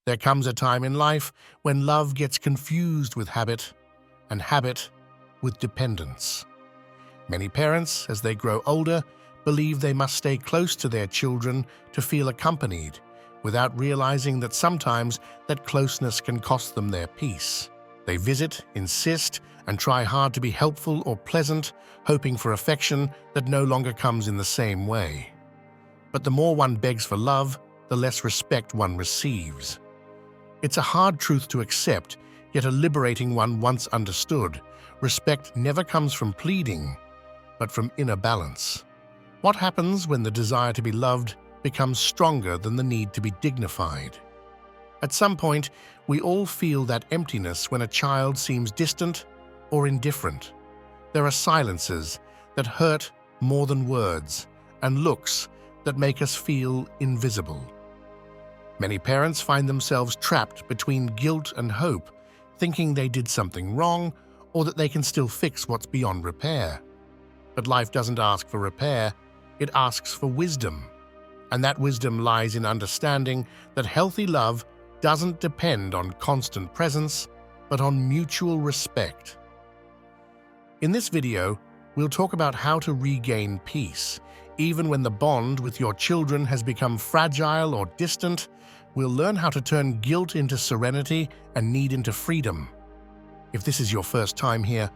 There comes a time in life when love gets confused with habit, and habit with dependence. Many parents, as they grow older, believe they must stay close to their children to feel accompanied, without realizing that sometimes that closeness can cost them their peace. They visit, insist, and try hard to be helpful or pleasant, hoping for affection that no longer comes in the same way. But the more one begs for love, the less respect one receives. It's a hard truth to accept, yet a liberating one once understood. Respect never comes from pleading, but from inner balance. What happens when the desire to be loved becomes stronger than the need to be dignified? At some point, we all feel that emptiness when a child seems distant or indifferent. There are silences that hurt more than words, and looks that make us feel invisible. Many parents find themselves trapped between guilt and hope, thinking they did something wrong or that they can still fix what's beyond repair. But life doesn't ask for repair, it asks for wisdom. And that wisdom lies in understanding that healthy love doesn't depend on constant presence, but on mutual respect. In this video, we'll talk about how to regain peace. Even when the bond with your children has become fragile or distant, we'll learn how to turn guilt into serenity and need into freedom. If this is your first time here,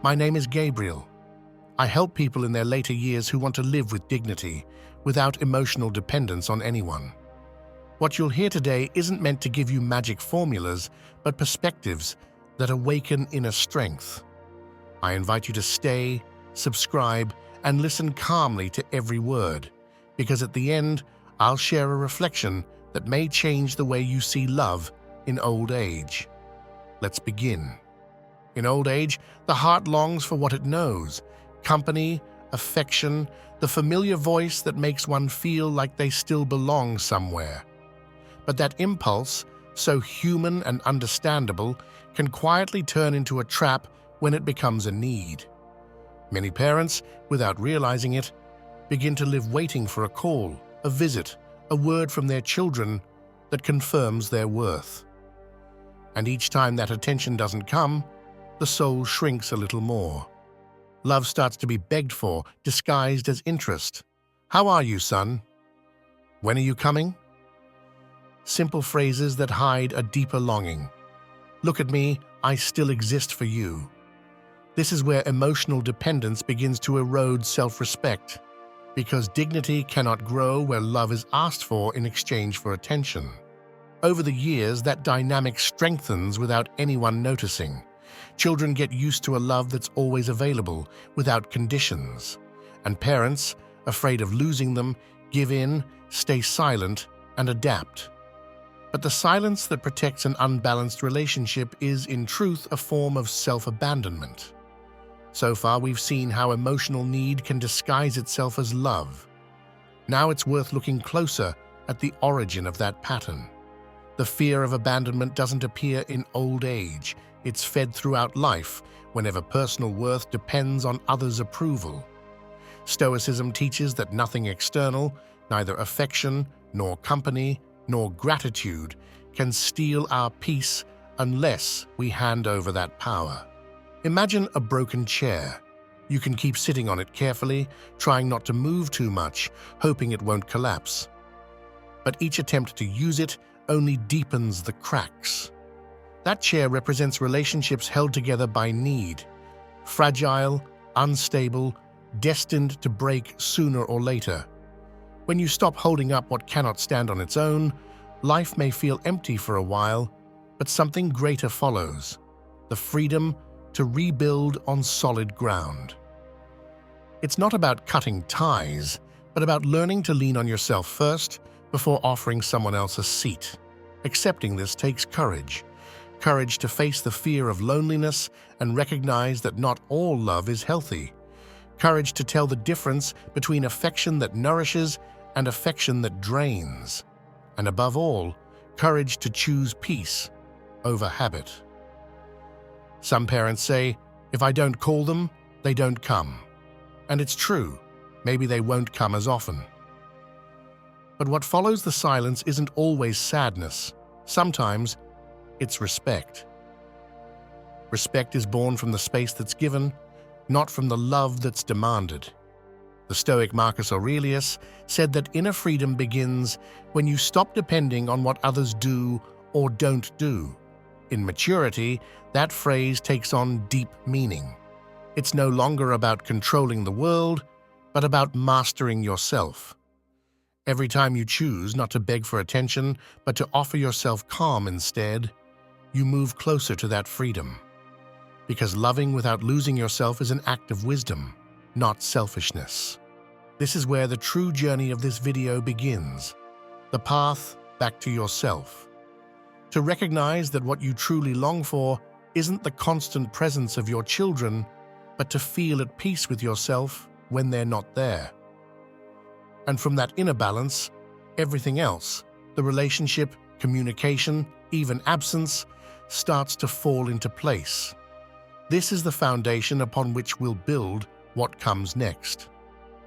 my name is Gabriel. I help people in their later years who want to live with dignity, without emotional dependence on anyone. What you'll hear today isn't meant to give you magic formulas, but perspectives that awaken inner strength. I invite you to stay, subscribe, and listen calmly to every word, because at the end, I'll share a reflection that may change the way you see love in old age. Let's begin. In old age, the heart longs for what it knows: company, affection, the familiar voice that makes one feel like they still belong somewhere. But that impulse, so human and understandable, can quietly turn into a trap when it becomes a need. Many parents, without realizing it, begin to live waiting for a call, a visit, a word from their children that confirms their worth. And each time that attention doesn't come, the soul shrinks a little more. Love starts to be begged for, disguised as interest. "How are you, son? When are you coming?" Simple phrases that hide a deeper longing. "Look at me, I still exist for you." This is where emotional dependence begins to erode self-respect, because dignity cannot grow where love is asked for in exchange for attention. Over the years, that dynamic strengthens without anyone noticing. Children get used to a love that's always available, without conditions. And parents, afraid of losing them, give in, stay silent, and adapt. But the silence that protects an unbalanced relationship is, in truth, a form of self-abandonment. So far, we've seen how emotional need can disguise itself as love. Now it's worth looking closer at the origin of that pattern. The fear of abandonment doesn't appear in old age. It's fed throughout life, whenever personal worth depends on others' approval. Stoicism teaches that nothing external, neither affection, nor company, nor gratitude, can steal our peace unless we hand over that power. Imagine a broken chair. You can keep sitting on it carefully, trying not to move too much, hoping it won't collapse. But each attempt to use it only deepens the cracks. That chair represents relationships held together by need, fragile, unstable, destined to break sooner or later. When you stop holding up what cannot stand on its own, life may feel empty for a while, but something greater follows: the freedom to rebuild on solid ground. It's not about cutting ties, but about learning to lean on yourself first before offering someone else a seat. Accepting this takes courage. Courage to face the fear of loneliness and recognize that not all love is healthy. Courage to tell the difference between affection that nourishes and affection that drains. And above all, courage to choose peace over habit. Some parents say, "If I don't call them, they don't come." And it's true, maybe they won't come as often. But what follows the silence isn't always sadness. Sometimes it's respect. Respect is born from the space that's given, not from the love that's demanded. The Stoic Marcus Aurelius said that inner freedom begins when you stop depending on what others do or don't do. In maturity, that phrase takes on deep meaning. It's no longer about controlling the world, but about mastering yourself. Every time you choose not to beg for attention, but to offer yourself calm instead, you move closer to that freedom. Because loving without losing yourself is an act of wisdom, not selfishness. This is where the true journey of this video begins, the path back to yourself. To recognize that what you truly long for isn't the constant presence of your children, but to feel at peace with yourself when they're not there. And from that inner balance, everything else, the relationship, communication, even absence, starts to fall into place. This is the foundation upon which we'll build what comes next.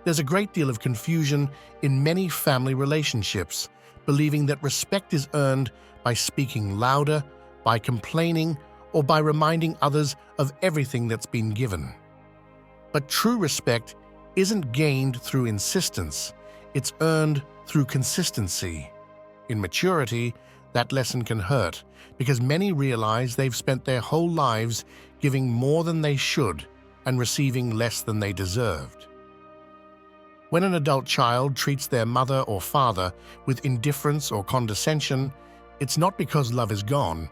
There's a great deal of confusion in many family relationships, believing that respect is earned by speaking louder, by complaining, or by reminding others of everything that's been given. But true respect isn't gained through insistence, it's earned through consistency. In maturity, that lesson can hurt, because many realize they've spent their whole lives giving more than they should and receiving less than they deserved. When an adult child treats their mother or father with indifference or condescension, it's not because love is gone,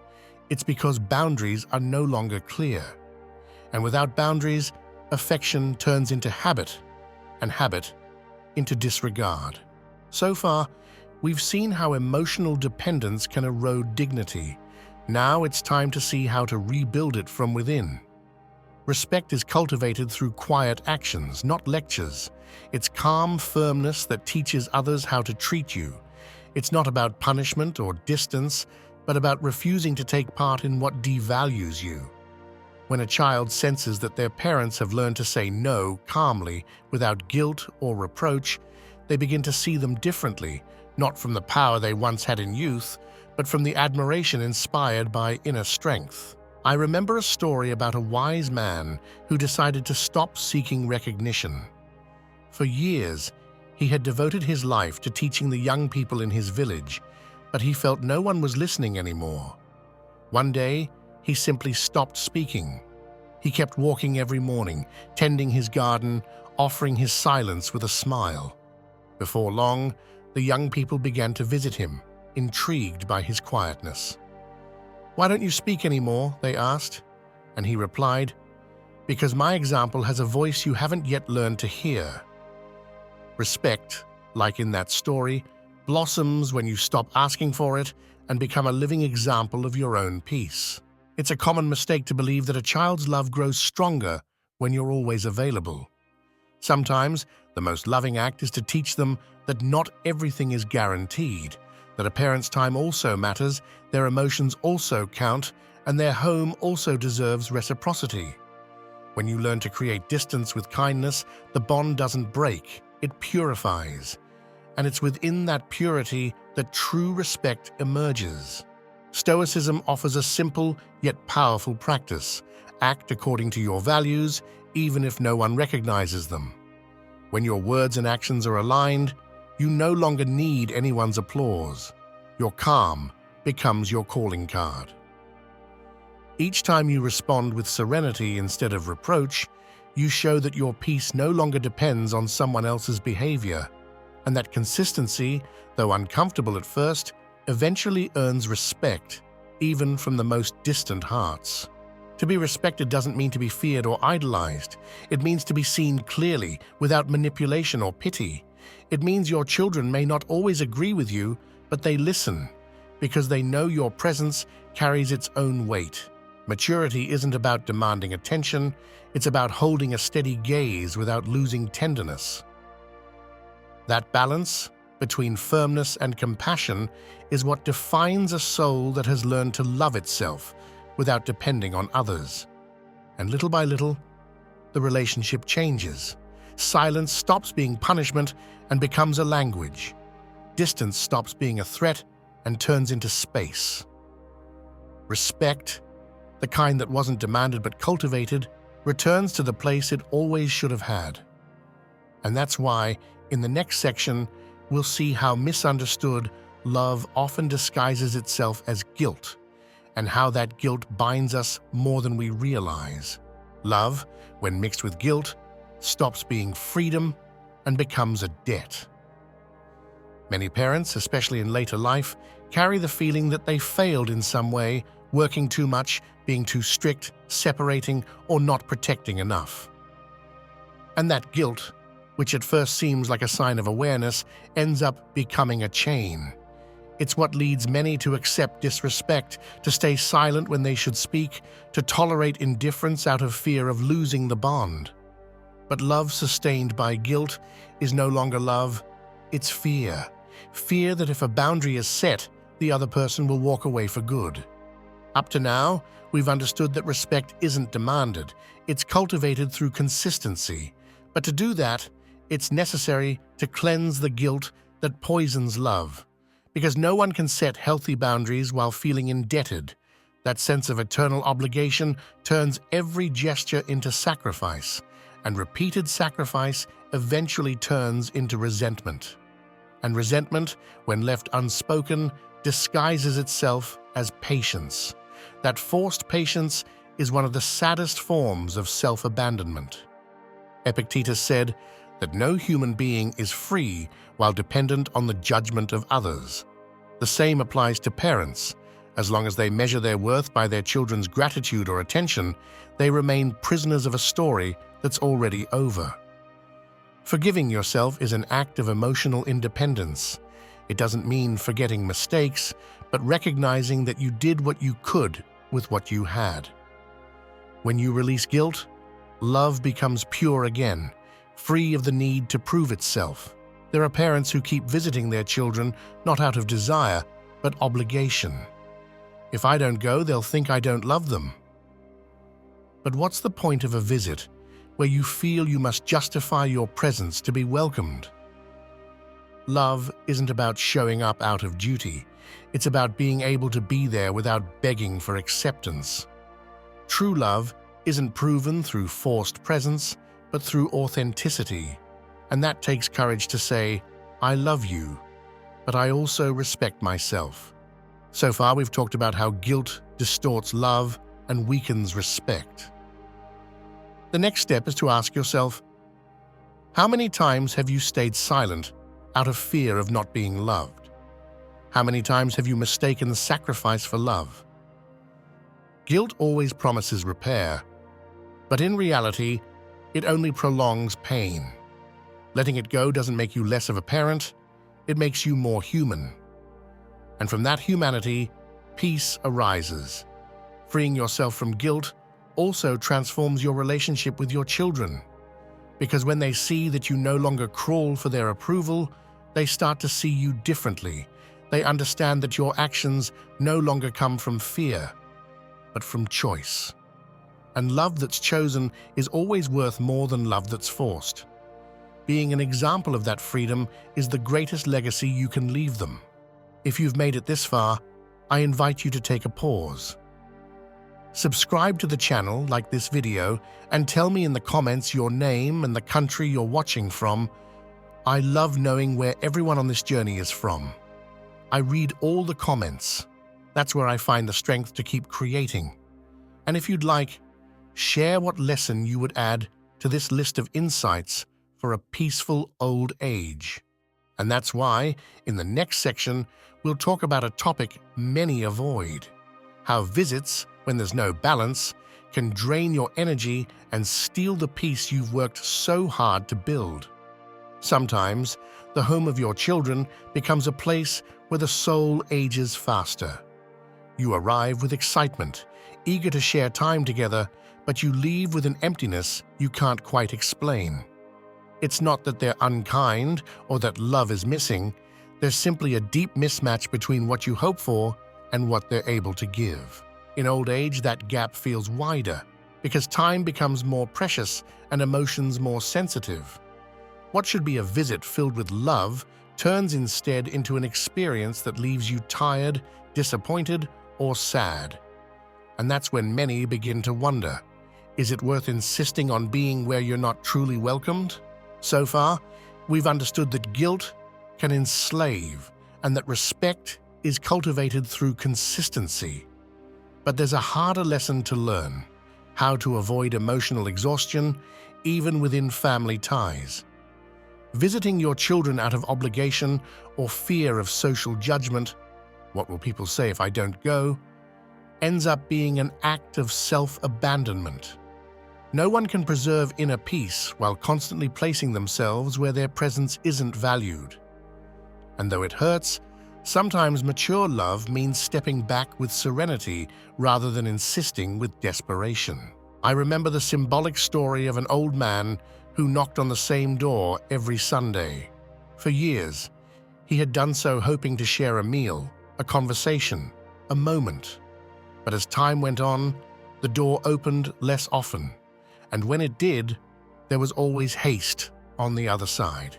it's because boundaries are no longer clear. And without boundaries, affection turns into habit, and habit into disregard. So far, we've seen how emotional dependence can erode dignity. Now it's time to see how to rebuild it from within. Respect is cultivated through quiet actions, not lectures. It's calm firmness that teaches others how to treat you. It's not about punishment or distance, but about refusing to take part in what devalues you. When a child senses that their parents have learned to say no calmly, without guilt or reproach, they begin to see them differently, not from the power they once had in youth, but from the admiration inspired by inner strength. I remember a story about a wise man who decided to stop seeking recognition. For years, he had devoted his life to teaching the young people in his village, but he felt no one was listening anymore. One day, he simply stopped speaking. He kept walking every morning, tending his garden, offering his silence with a smile. Before long, the young people began to visit him, intrigued by his quietness. "Why don't you speak anymore?" they asked. And he replied, "Because my example has a voice you haven't yet learned to hear." Respect, like in that story, blossoms when you stop asking for it and become a living example of your own peace. It's a common mistake to believe that a child's love grows stronger when you're always available. Sometimes, the most loving act is to teach them that not everything is guaranteed, that a parent's time also matters, their emotions also count, and their home also deserves reciprocity. When you learn to create distance with kindness, the bond doesn't break, it purifies. And it's within that purity that true respect emerges. Stoicism offers a simple yet powerful practice. Act according to your values, even if no one recognizes them. When your words and actions are aligned, you no longer need anyone's applause. Your calm becomes your calling card. Each time you respond with serenity instead of reproach, you show that your peace no longer depends on someone else's behavior, and that consistency, though uncomfortable at first, eventually earns respect, even from the most distant hearts. To be respected doesn't mean to be feared or idolized. It means to be seen clearly, without manipulation or pity. It means your children may not always agree with you, but they listen, because they know your presence carries its own weight. Maturity isn't about demanding attention, it's about holding a steady gaze without losing tenderness. That balance between firmness and compassion is what defines a soul that has learned to love itself without depending on others. And little by little, the relationship changes. Silence stops being punishment and becomes a language. Distance stops being a threat and turns into space. Respect, the kind that wasn't demanded but cultivated, returns to the place it always should have had. And that's why, in the next section, we'll see how misunderstood love often disguises itself as guilt, and how that guilt binds us more than we realize. Love, when mixed with guilt, stops being freedom and becomes a debt. Many parents, especially in later life, carry the feeling that they failed in some way, working too much, being too strict, separating, or not protecting enough. And that guilt, which at first seems like a sign of awareness, ends up becoming a chain. It's what leads many to accept disrespect, to stay silent when they should speak, to tolerate indifference out of fear of losing the bond. But love sustained by guilt is no longer love, it's fear. Fear that if a boundary is set, the other person will walk away for good. Up to now, we've understood that respect isn't demanded, it's cultivated through consistency. But to do that, it's necessary to cleanse the guilt that poisons love. Because no one can set healthy boundaries while feeling indebted. That sense of eternal obligation turns every gesture into sacrifice, and repeated sacrifice eventually turns into resentment. And resentment, when left unspoken, disguises itself as patience. That forced patience is one of the saddest forms of self-abandonment. Epictetus said that no human being is free while dependent on the judgment of others. The same applies to parents. As long as they measure their worth by their children's gratitude or attention, they remain prisoners of a story that's already over. Forgiving yourself is an act of emotional independence. It doesn't mean forgetting mistakes, but recognizing that you did what you could with what you had. When you release guilt, love becomes pure again, free of the need to prove itself. There are parents who keep visiting their children not out of desire, but obligation. If I don't go, they'll think I don't love them. But what's the point of a visit where you feel you must justify your presence to be welcomed? Love isn't about showing up out of duty. It's about being able to be there without begging for acceptance. True love isn't proven through forced presence, but through authenticity. And that takes courage to say, I love you, but I also respect myself. So far, we've talked about how guilt distorts love and weakens respect. The next step is to ask yourself, how many times have you stayed silent out of fear of not being loved? How many times have you mistaken sacrifice for love? Guilt always promises repair, but in reality, it only prolongs pain. Letting it go doesn't make you less of a parent, it makes you more human. And from that humanity, peace arises. Freeing yourself from guilt also transforms your relationship with your children. Because when they see that you no longer crawl for their approval, they start to see you differently. They understand that your actions no longer come from fear, but from choice. And love that's chosen is always worth more than love that's forced. Being an example of that freedom is the greatest legacy you can leave them. If you've made it this far, I invite you to take a pause. Subscribe to the channel, like this video, and tell me in the comments your name and the country you're watching from. I love knowing where everyone on this journey is from. I read all the comments. That's where I find the strength to keep creating. And if you'd like, share what lesson you would add to this list of insights for a peaceful old age. And that's why, in the next section, we'll talk about a topic many avoid: how visits, when there's no balance, can drain your energy and steal the peace you've worked so hard to build. Sometimes, the home of your children becomes a place where the soul ages faster. You arrive with excitement, eager to share time together, but you leave with an emptiness you can't quite explain. It's not that they're unkind or that love is missing. There's simply a deep mismatch between what you hope for and what they're able to give. In old age, that gap feels wider because time becomes more precious and emotions more sensitive. What should be a visit filled with love turns instead into an experience that leaves you tired, disappointed, or sad. And that's when many begin to wonder, is it worth insisting on being where you're not truly welcomed? So far, we've understood that guilt can enslave and that respect is cultivated through consistency. But there's a harder lesson to learn: how to avoid emotional exhaustion, even within family ties. Visiting your children out of obligation or fear of social judgment, what will people say if I don't go, ends up being an act of self-abandonment. No one can preserve inner peace while constantly placing themselves where their presence isn't valued. And though it hurts, sometimes mature love means stepping back with serenity rather than insisting with desperation. I remember the symbolic story of an old man who knocked on the same door every Sunday. For years, he had done so hoping to share a meal, a conversation, a moment. But as time went on, the door opened less often, and when it did, there was always haste on the other side.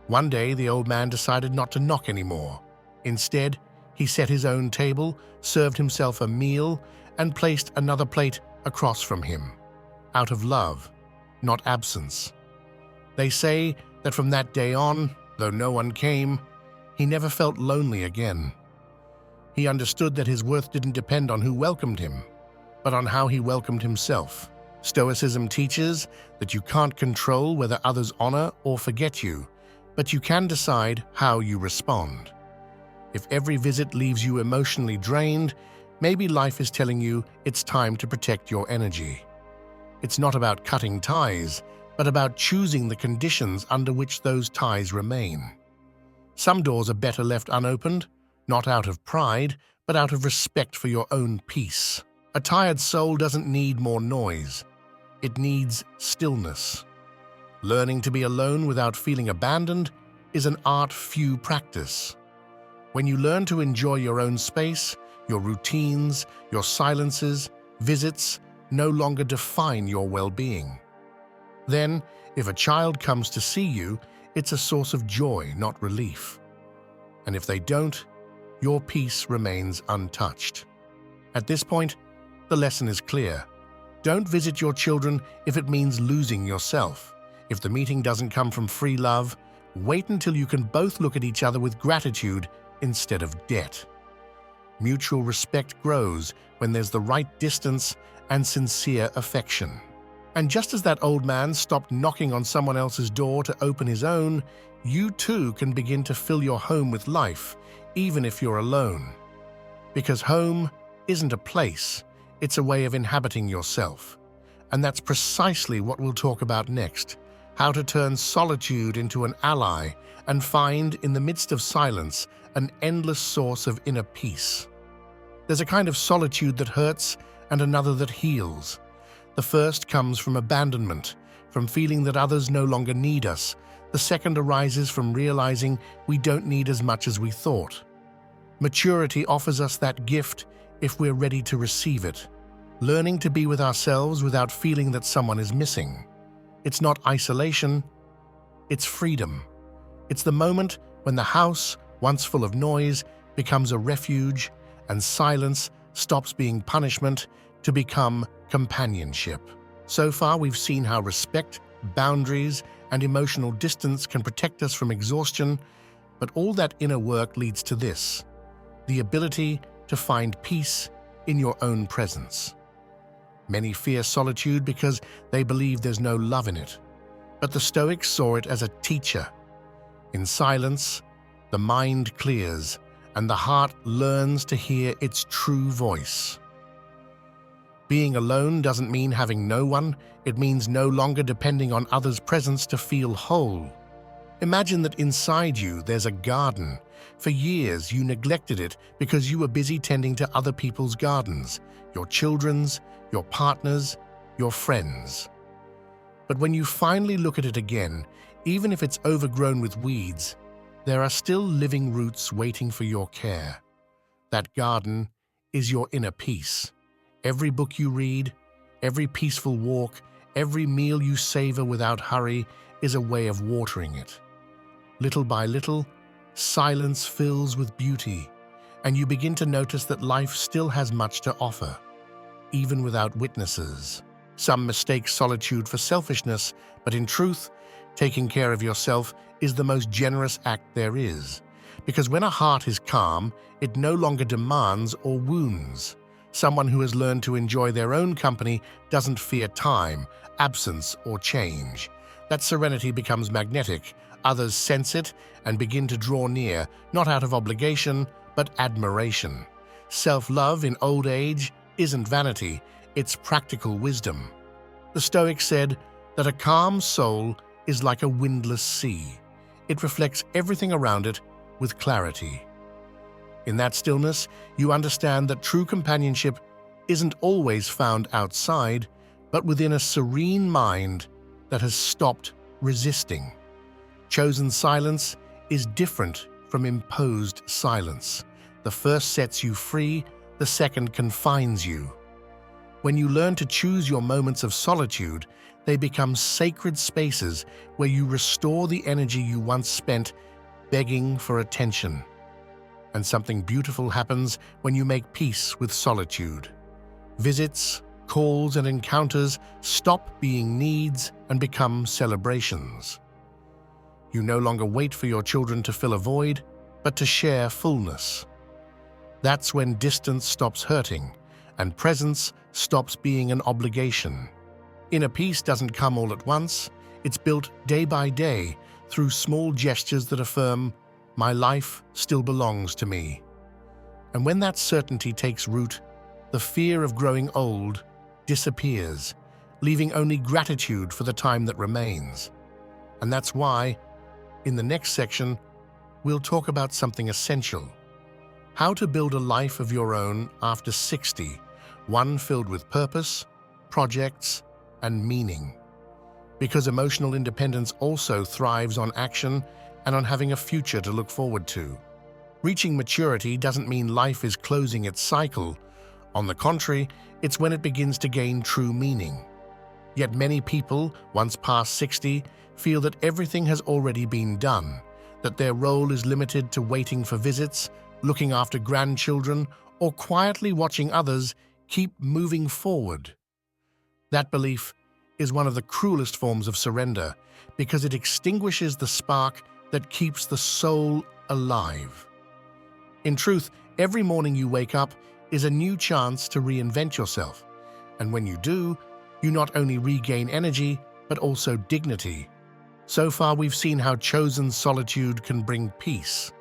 One day, the old man decided not to knock anymore. Instead, he set his own table, served himself a meal, and placed another plate across from him, out of love, not absence. They say that from that day on, though no one came, he never felt lonely again. He understood that his worth didn't depend on who welcomed him, but on how he welcomed himself. Stoicism teaches that you can't control whether others honor or forget you, but you can decide how you respond. If every visit leaves you emotionally drained, maybe life is telling you it's time to protect your energy. It's not about cutting ties, but about choosing the conditions under which those ties remain. Some doors are better left unopened, not out of pride, but out of respect for your own peace. A tired soul doesn't need more noise. It needs stillness. Learning to be alone without feeling abandoned is an art few practice. When you learn to enjoy your own space, your routines, your silences, visits no longer define your well-being. Then, if a child comes to see you, it's a source of joy, not relief. And if they don't, your peace remains untouched. At this point, the lesson is clear. Don't visit your children if it means losing yourself. If the meeting doesn't come from free love, wait until you can both look at each other with gratitude instead of debt. Mutual respect grows when there's the right distance and sincere affection. And just as that old man stopped knocking on someone else's door to open his own, you too can begin to fill your home with life, even if you're alone. Because home isn't a place, it's a way of inhabiting yourself. And that's precisely what we'll talk about next: how to turn solitude into an ally and find, in the midst of silence, an endless source of inner peace. There's a kind of solitude that hurts and another that heals. The first comes from abandonment, from feeling that others no longer need us. The second arises from realizing we don't need as much as we thought. Maturity offers us that gift if we're ready to receive it. Learning to be with ourselves without feeling that someone is missing. It's not isolation, it's freedom. It's the moment when the house, once full of noise, becomes a refuge, and silence stops being punishment to become companionship. So far, we've seen how respect, boundaries, and emotional distance can protect us from exhaustion, but all that inner work leads to this: the ability to find peace in your own presence. Many fear solitude because they believe there's no love in it, but the Stoics saw it as a teacher. In silence, the mind clears, and the heart learns to hear its true voice. Being alone doesn't mean having no one, it means no longer depending on others' presence to feel whole. Imagine that inside you there's a garden. For years you neglected it because you were busy tending to other people's gardens, your children's, your partner's, your friends'. But when you finally look at it again, even if it's overgrown with weeds, there are still living roots waiting for your care. That garden is your inner peace. Every book you read, every peaceful walk, every meal you savor without hurry is a way of watering it. Little by little, silence fills with beauty, and you begin to notice that life still has much to offer. even without witnesses. Some mistake solitude for selfishness, but in truth, taking care of yourself is the most generous act there is. Because when a heart is calm, it no longer demands or wounds. Someone who has learned to enjoy their own company doesn't fear time, absence, or change. That serenity becomes magnetic. Others sense it and begin to draw near, not out of obligation, but admiration. Self-love in old age isn't vanity, it's practical wisdom. The Stoics said that a calm soul is like a windless sea. It reflects everything around it with clarity. In that stillness, you understand that true companionship isn't always found outside, but within a serene mind that has stopped resisting. Chosen silence is different from imposed silence. The first sets you free, the second confines you. When you learn to choose your moments of solitude, they become sacred spaces where you restore the energy you once spent begging for attention. And something beautiful happens when you make peace with solitude. Visits, calls, and encounters stop being needs and become celebrations. You no longer wait for your children to fill a void, but to share fullness. That's when distance stops hurting and presence stops being an obligation. Inner peace doesn't come all at once. It's built day by day through small gestures that affirm, "My life still belongs to me." And when that certainty takes root, the fear of growing old disappears, leaving only gratitude for the time that remains. And that's why, in the next section, we'll talk about something essential: how to build a life of your own after 60, one filled with purpose, projects, and meaning. Because emotional independence also thrives on action and on having a future to look forward to. Reaching maturity doesn't mean life is closing its cycle. On the contrary, it's when it begins to gain true meaning. Yet many people, once past 60, feel that everything has already been done, that their role is limited to waiting for visits, looking after grandchildren, or quietly watching others keep moving forward. That belief is one of the cruelest forms of surrender because it extinguishes the spark that keeps the soul alive. In truth, every morning you wake up is a new chance to reinvent yourself. And when you do, you not only regain energy, but also dignity. So far, we've seen how chosen solitude can bring peace.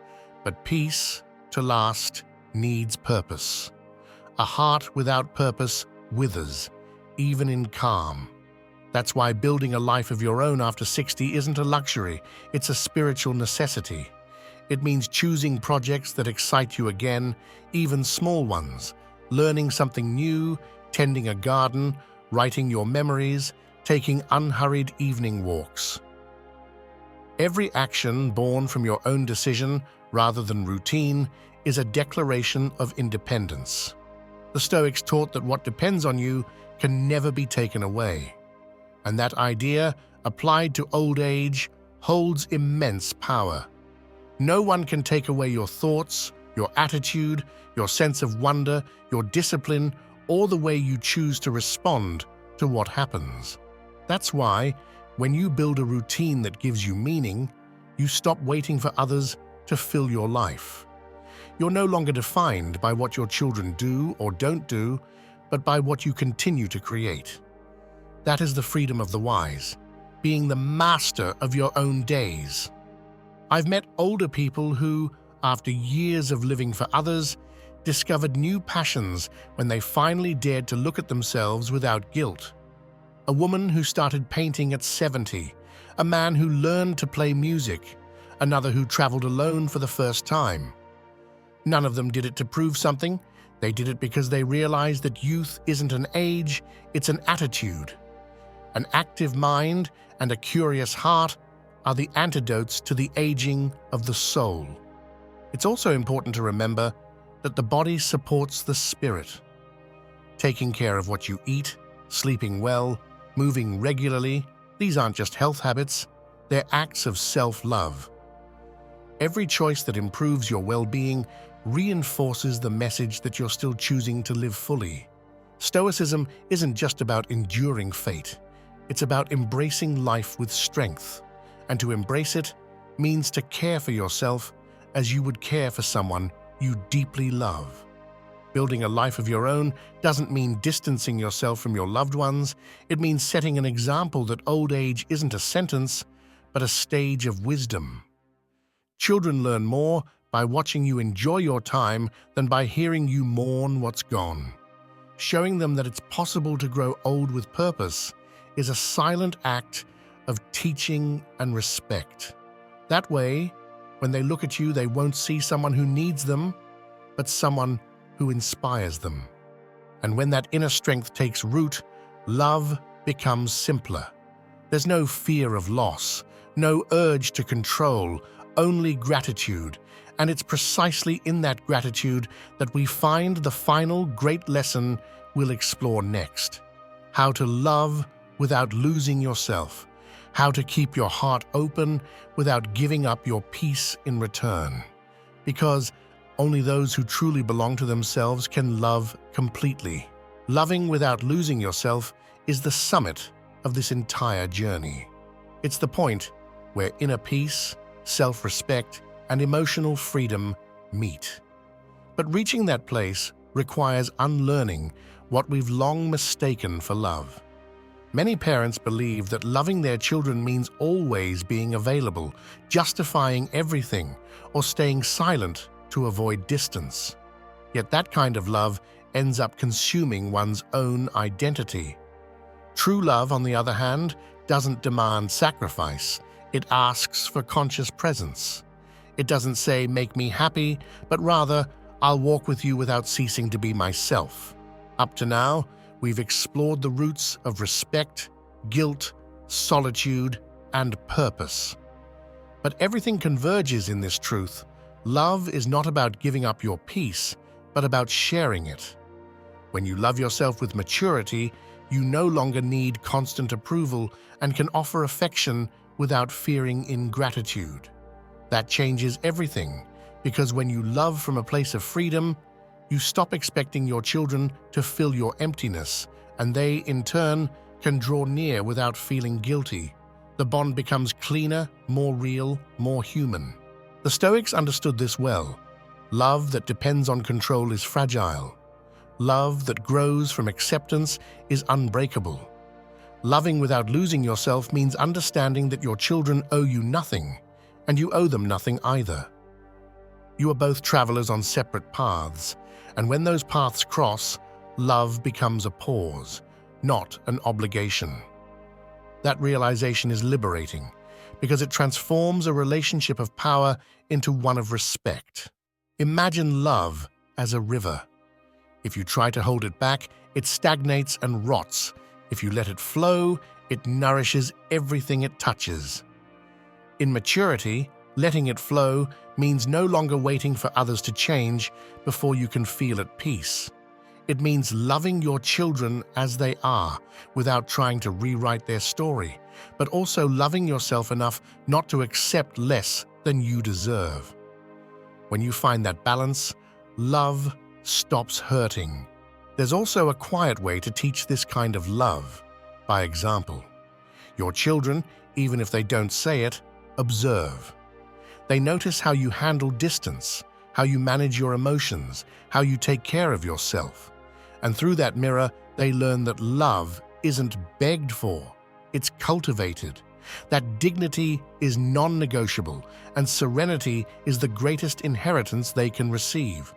But peace, to last, needs purpose. A heart without purpose withers, even in calm. That's why building a life of your own after 60 isn't a luxury, it's a spiritual necessity. It means choosing projects that excite you again, even small ones, learning something new, tending a garden, writing your memories, taking unhurried evening walks. Every action born from your own decision, rather than routine, is a declaration of independence. The Stoics taught that what depends on you can never be taken away. And that idea, applied to old age, holds immense power. No one can take away your thoughts, your attitude, your sense of wonder, your discipline, or the way you choose to respond to what happens. That's why, when you build a routine that gives you meaning, you stop waiting for others to fill your life. You're no longer defined by what your children do or don't do, but by what you continue to create. That is the freedom of the wise, being the master of your own days. I've met older people who, after years of living for others, discovered new passions when they finally dared to look at themselves without guilt. A woman who started painting at 70, a man who learned to play music, another who traveled alone for the first time. None of them did it to prove something. They did it because they realized that youth isn't an age, it's an attitude. An active mind and a curious heart are the antidotes to the aging of the soul. It's also important to remember that the body supports the spirit. Taking care of what you eat, sleeping well, moving regularly, these aren't just health habits, they're acts of self-love. Every choice that improves your well-being reinforces the message that you're still choosing to live fully. Stoicism isn't just about enduring fate. It's about embracing life with strength. And to embrace it means to care for yourself as you would care for someone you deeply love. Building a life of your own doesn't mean distancing yourself from your loved ones. It means setting an example that old age isn't a sentence, but a stage of wisdom. Children learn more by watching you enjoy your time than by hearing you mourn what's gone. Showing them that it's possible to grow old with purpose is a silent act of teaching and respect. That way, when they look at you, they won't see someone who needs them, but someone who inspires them. And when that inner strength takes root, love becomes simpler. There's no fear of loss, no urge to control, only gratitude. And it's precisely in that gratitude that we find the final great lesson we'll explore next. How to love without losing yourself. How to keep your heart open without giving up your peace in return. Because only those who truly belong to themselves can love completely. Loving without losing yourself is the summit of this entire journey. It's the point where inner peace, self-respect, and emotional freedom meet. But reaching that place requires unlearning what we've long mistaken for love. Many parents believe that loving their children means always being available, justifying everything, or staying silent to avoid distance. Yet that kind of love ends up consuming one's own identity. True love, on the other hand, doesn't demand sacrifice. It asks for conscious presence. It doesn't say, "Make me happy," but rather, "I'll walk with you without ceasing to be myself." Up to now, we've explored the roots of respect, guilt, solitude, and purpose. But everything converges in this truth. Love is not about giving up your peace, but about sharing it. When you love yourself with maturity, you no longer need constant approval and can offer affection without fearing ingratitude. That changes everything, because when you love from a place of freedom, you stop expecting your children to fill your emptiness, and they, in turn, can draw near without feeling guilty. The bond becomes cleaner, more real, more human. The Stoics understood this well. Love that depends on control is fragile. Love that grows from acceptance is unbreakable. Loving without losing yourself means understanding that your children owe you nothing, and you owe them nothing either. You are both travelers on separate paths, and when those paths cross, love becomes a pause, not an obligation. That realization is liberating, because it transforms a relationship of power into one of respect. Imagine love as a river. If you try to hold it back, it stagnates and rots. If you let it flow, it nourishes everything it touches. In maturity, letting it flow means no longer waiting for others to change before you can feel at peace. It means loving your children as they are, without trying to rewrite their story, but also loving yourself enough not to accept less than you deserve. When you find that balance, love stops hurting. There's also a quiet way to teach this kind of love, by example. Your children, even if they don't say it, observe. They notice how you handle distance, how you manage your emotions, how you take care of yourself. And through that mirror, they learn that love isn't begged for, it's cultivated. That dignity is non-negotiable, and serenity is the greatest inheritance they can receive.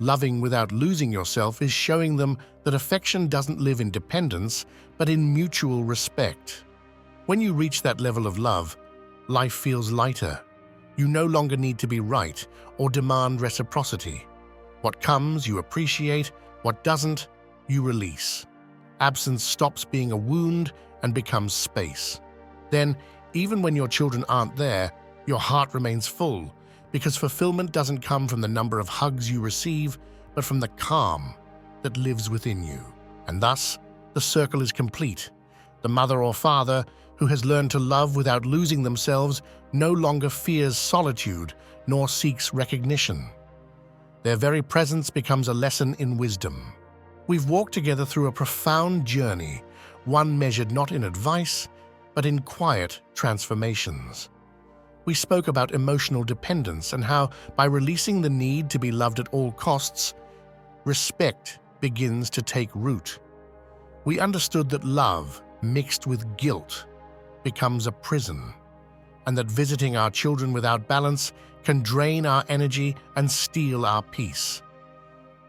Loving without losing yourself is showing them that affection doesn't live in dependence, but in mutual respect. When you reach that level of love, life feels lighter. You no longer need to be right or demand reciprocity. What comes, you appreciate. What doesn't, you release. Absence stops being a wound and becomes space. Then, even when your children aren't there, your heart remains full, because fulfillment doesn't come from the number of hugs you receive, but from the calm that lives within you. And thus, the circle is complete. The mother or father who has learned to love without losing themselves no longer fears solitude nor seeks recognition. Their very presence becomes a lesson in wisdom. We've walked together through a profound journey, one measured not in advice, but in quiet transformations. We spoke about emotional dependence and how, by releasing the need to be loved at all costs, respect begins to take root. We understood that love, mixed with guilt, becomes a prison, and that visiting our children without balance can drain our energy and steal our peace.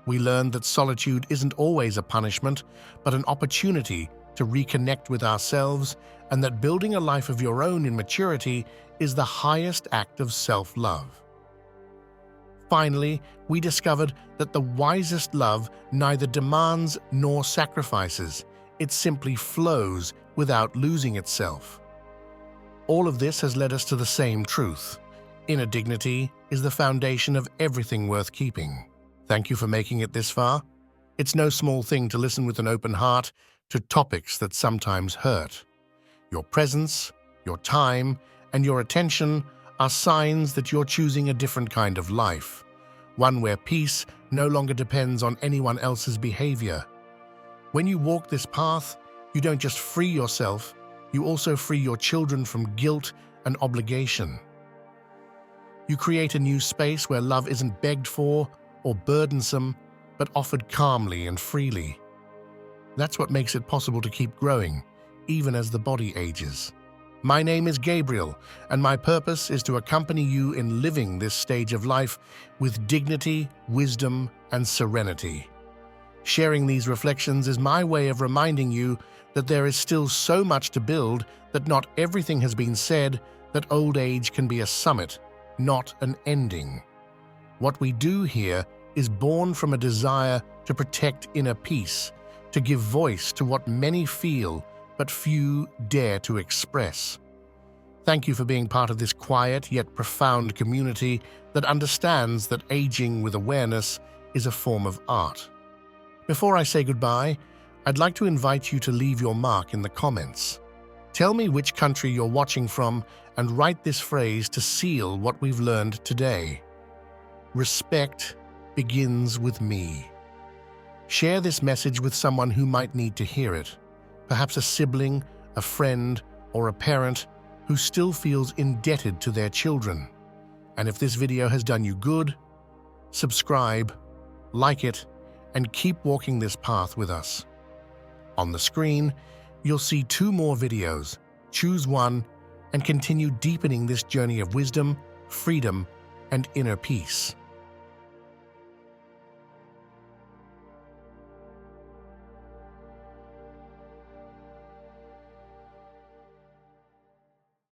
We learned that solitude isn't always a punishment, but an opportunity to reconnect with ourselves, and that building a life of your own in maturity is the highest act of self-love. Finally, we discovered that the wisest love neither demands nor sacrifices. It simply flows without losing itself. All of this has led us to the same truth. Inner dignity is the foundation of everything worth keeping. Thank you for making it this far. It's no small thing to listen with an open heart to topics that sometimes hurt. Your presence, your time, and your attention are signs that you're choosing a different kind of life, one where peace no longer depends on anyone else's behavior. When you walk this path, you don't just free yourself, you also free your children from guilt and obligation. You create a new space where love isn't begged for or burdensome, but offered calmly and freely. That's what makes it possible to keep growing, even as the body ages. My name is Gabriel, and my purpose is to accompany you in living this stage of life with dignity, wisdom, and serenity. Sharing these reflections is my way of reminding you that there is still so much to build, that not everything has been said, that old age can be a summit, not an ending. What we do here is born from a desire to protect inner peace, to give voice to what many feel but few dare to express. Thank you for being part of this quiet yet profound community that understands that aging with awareness is a form of art. Before I say goodbye, I'd like to invite you to leave your mark in the comments. Tell me which country you're watching from and write this phrase to seal what we've learned today. Respect begins with me. Share this message with someone who might need to hear it, perhaps a sibling, a friend, or a parent who still feels indebted to their children. And if this video has done you good, subscribe, like it, and keep walking this path with us. On the screen, you'll see 2 more videos. Choose one and continue deepening this journey of wisdom, freedom, and inner peace.